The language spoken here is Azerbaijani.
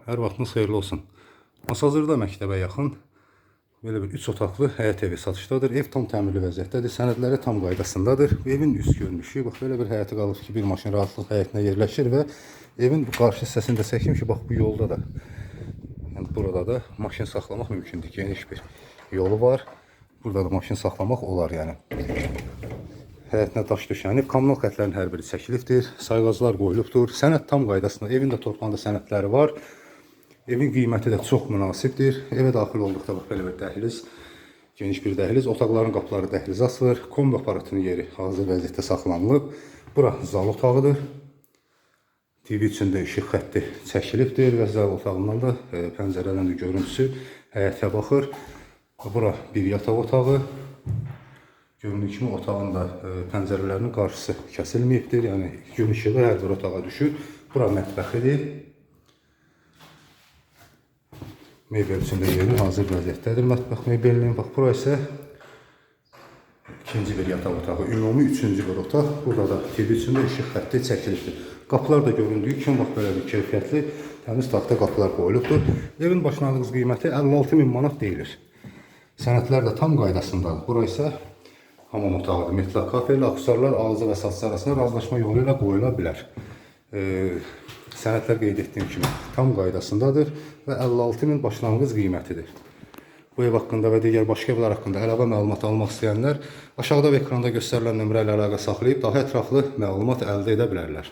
Hər vaxtınız xeyirli olsun. Masazırda məktəbə yaxın belə bir 3 otaqlı həyət evi satışdadır. Ev tam təmirli vəziyyətdədir. Sənədləri tam qaydasındadır. Evin üst görünüşü, bax belə bir həyəti qalıb ki, bir maşın rahatlıq həyətinə yerləşir və evin bu qarşı hissəsini də çəkim ki, bax bu yolda da, yəni burada da maşın saxlamaq mümkündür. Geniş bir yolu var. Burada da maşın saxlamaq olar yəni. Həyətinə daş düşənib, kommunal xətlərin hər biri çəkilibdir, sayğaclar qoyulubdur. Sənəd tam qaydasında, evin də torpağında sənədləri var. Evin qiyməti də çox münasibdir. Evə daxil olduqda bax belə bir dəhliz, geniş bir dəhliz, otaqların qapıları dəhlizə asılır. Kombi aparatının yeri hazır vəziyyətdə saxlanılıb. Bura zal otağıdır. TV içində işıq xətti çəkilibdir və zal otağından da pəncərədən də görüntüsü həyətə baxır. Bura bir yataq otağı. Göründüyü kimi otağın da pəncərələrinin qarşısı kəsilməyibdir. Yəni gün işığı hər bir otağa düşür. Bura mətbəxidir. Mebel içində yeri hazır vəziyyətdədir. Mətbəx mebelinin. Bax, bura isə ikinci bir yataq otağı. Ümumi üçüncü bir otaq. Burada da TV içində işıq xətti çəkilibdir. Qapılar da göründüyü kimi bax belə bir keyfiyyətli, təmiz taxta qapılar qoyulubdur. Evin başlanğıc qiyməti 56.000 manat deyilir. Sənədlər də tam qaydasındadır. Bura isə hamam otağıdır. Metlaq kafe ilə akusarlar alıcı və satıcı arasında razılaşma yolu ilə qoyula bilər. Sənədlər qeyd etdiyim kimi tam qaydasındadır və 56.000 başlanğıc qiymətidir. Bu ev haqqında və digər başqa evlər haqqında əlavə məlumat almaq istəyənlər aşağıda və ekranda göstərilən nömrə ilə əlaqə saxlayıb daha ətraflı məlumat əldə edə bilərlər.